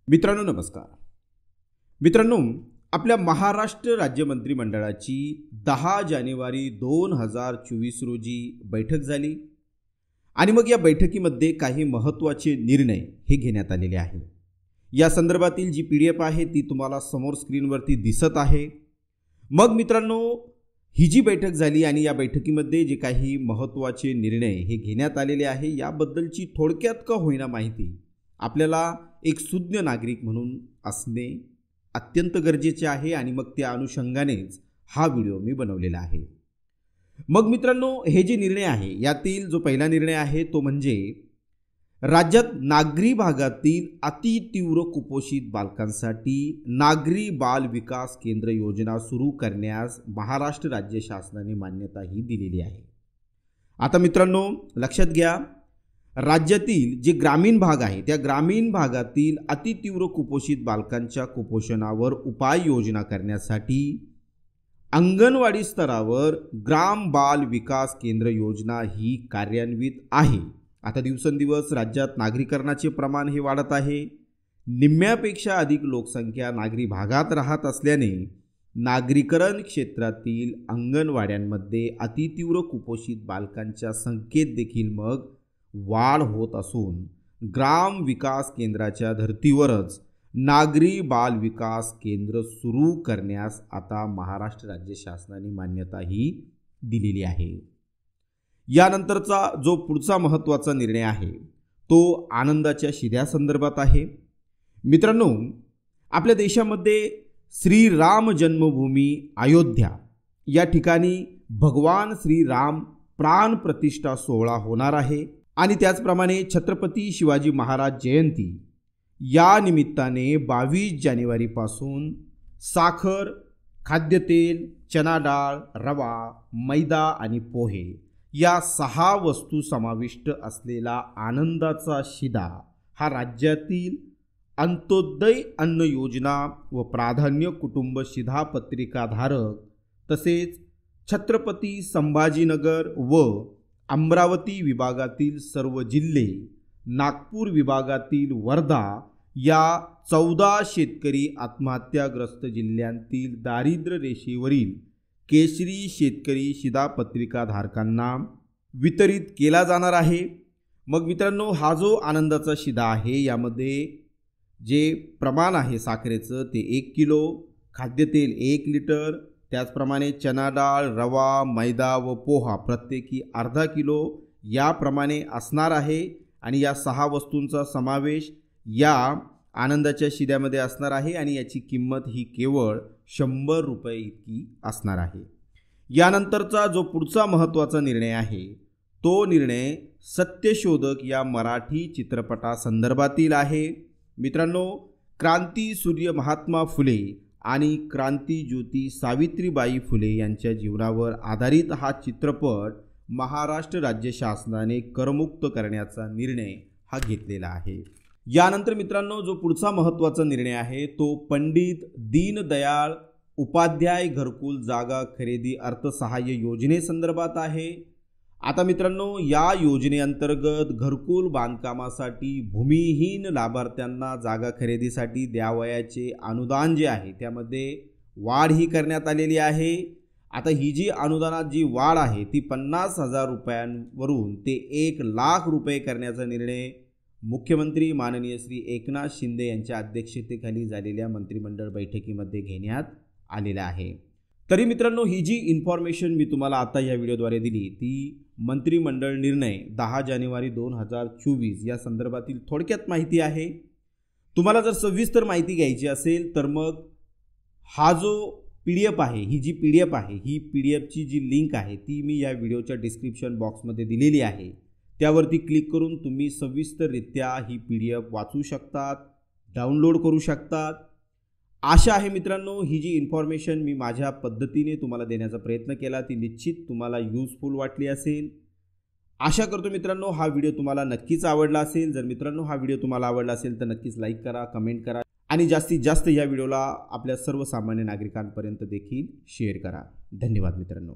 मित्रांनो नमस्कार। मित्रांनो, आपल्या महाराष्ट्र राज्य मंत्रिमंडळाची 10 जानेवारी 2024 रोजी बैठक झाली आणि मग या बैठकीमध्ये काही महत्त्वाचे निर्णय हे घेण्यात आलेले आहे। या संदर्भातील जी PDF आहे ती तुम्हाला समोर स्क्रीनवरती दिसत आहे। मग मित्रांनो, ही जी बैठक झाली आणि या बैठकीमध्ये जे काही महत्त्वाचे निर्णय हे घेण्यात आलेले आहे याबद्दलची थोडक्यात का होईना माहिती आपल्याला एक सुज्ञ नागरिक म्हणून असणे अत्यंत गरजेचे आहे आणि मग त्या अनुषंगानेच हा व्हिडिओ मी बनवलेला आहे। मग मित्रांनो, हे जे निर्णय आहे यातील जो पहिला निर्णय आहे तो म्हणजे राज्यात नागरी भागातील अतितीव्र कुपोषित बालकांसाठी नागरी बाल विकास केंद्र योजना सुरू करण्यास महाराष्ट्र राज्य शासनाने मान्यता ही दिलेली आहे। आता मित्रांनो लक्षात घ्या, राज्यातील जे ग्रामीण भाग आहे त्या ग्रामीण भागातील अतितीव्र कुपोषित बालकांच्या कुपोषणावर उपाययोजना करण्यासाठी अंगणवाडी स्तरावर ग्राम बाल विकास केंद्र योजना ही कार्यान्वित आहे। आता दिवसेंदिवस राज्यात नागरीकरणाचे प्रमाण हे वाढत आहे। निम्म्यापेक्षा अधिक लोकसंख्या नागरी भागात राहत असल्याने नागरीकरण क्षेत्रातील अंगणवाड्यांमध्ये अतितीव्र कुपोषित बालकांच्या संख्येत देखील मग वाढ होत असून ग्राम विकास केंद्राच्या धर्तीवरच नागरी बाल विकास केंद्र सुरू करण्यास आता महाराष्ट्र राज्य शासनाने मान्यता ही दिलेली आहे। यानंतरचा जो पुढचा महत्त्वाचा निर्णय आहे तो आनंदाच्या शिद्यासंदर्भात आहे। मित्रांनो, आपल्या देशामध्ये श्रीराम जन्मभूमी अयोध्या या ठिकाणी भगवान श्रीराम प्राण प्रतिष्ठा सोहळा होणार आहे आणि त्याचप्रमाणे छत्रपती शिवाजी महाराज जयंती या निमित्ताने 22 जानेवारीपासून साखर, खाद्यतेल, चना डाळ, रवा, मैदा आणि पोहे या 6 वस्तू समाविष्ट असलेला आनंदाचा शिदा हा राज्यातील अंत्योदय अन्न योजना व प्राधान्य कुटुंब शिधापत्रिकाधारक तसेच छत्रपती संभाजीनगर व अमरावती विभागातील सर्व जिल्हे, नागपूर विभागातील वर्धा या 14 शेतकरी आत्महत्याग्रस्त जिल्ह्यांतील दारिद्र्य रेषेवरील केशरी शेतकरी शिधापत्रिकाधारकांना वितरित केला जाणार आहे। मग मित्रांनो, हा जो आनंदाचा शिधा आहे यामध्ये जे प्रमाण आहे साखरेचं ते 1 किलो, खाद्यतेल 1 लिटर, त्याचप्रमाणे चना डाळ, रवा, मैदा व पोहा प्रत्येकी अर्धा किलो याप्रमाणे असणार आहे आणि या 6 वस्तूंचा समावेश या आनंदाच्या शिद्यामध्ये असणार आहे आणि याची किंमत ही केवळ 100 रुपये इतकी असणार आहे। यानंतरचा जो पुढचा महत्त्वाचा निर्णय आहे तो निर्णय सत्यशोधक या मराठी चित्रपटासंदर्भातील आहे। मित्रांनो, क्रांती सूर्य महात्मा फुले आणि क्रांतीज्योती सावित्रीबाई फुले यांच्या जीवनावर आधारित हा चित्रपट महाराष्ट्र राज्य शासनाने करमुक्त करण्याचा निर्णय हा घेतलेला आहे। यानंतर मित्रांनो, जो पुढचा महत्त्वाचा निर्णय आहे तो पंडित दीनदयाळ उपाध्याय घरकुल जागा खरेदी अर्थसहाय्य योजनेसंदर्भात आहे। आता मित्रांनो, या योजनेअंतर्गत घरकुल बांधकामासाठी भूमिहीन लाभार्थ्यांना जागा खरेदीसाठी द्यावयाचे अनुदान जे आहे त्यामध्ये वाढ ही करण्यात आलेली आहे। आता ही जी अनुदानात जी वाढ आहे ती 50,000 रुपयांवरून ते 1,00,000 रुपये करण्याचा निर्णय मुख्यमंत्री माननीय श्री एकनाथ शिंदे यांच्या अध्यक्षतेखाली झालेल्या मंत्रिमंडळ बैठकीमध्ये घेण्यात आलेला आहे। तरी मित्रांनो, ही जी इन्फॉर्मेशन मी तुम्हाला आता या व्हिडिओद्वारे दिली ती मंत्रिमंडळ निर्णय 10 जानेवारी 2024 या संदर्भातील थोडक्यात माहिती आहे। तुम्हाला जर सविस्तर माहिती घ्यायची असेल तर मग हा जो PDF आहे, ही जी PDF आहे, ही PDFची जी लिंक आहे ती मी या व्हिडिओच्या डिस्क्रिप्शन बॉक्समध्ये दिलेली आहे। त्यावरती क्लिक करून तुम्ही सविस्तररित्या ही PDF वाचू शकतात, डाउनलोड करू शकतात। आशा आहे मित्रांनो, ही जी इन्फॉर्मेशन मी माझ्या पद्धतीने तुम्हाला देण्याचा प्रयत्न केला ती निश्चित तुम्हाला यूजफुल वाटली असेल। आशा करतो मित्रांनो हा व्हिडिओ तुम्हाला नक्कीच आवडला असेल। जर मित्रांनो हा व्हिडिओ तुम्हाला आवडला असेल तर नक्कीच लाईक करा, कमेंट करा आणि जास्तीत जास्त या व्हिडिओला आपल्या सर्वसामान्य नागरिकांपर्यंत देखील शेअर करा। धन्यवाद मित्रांनो।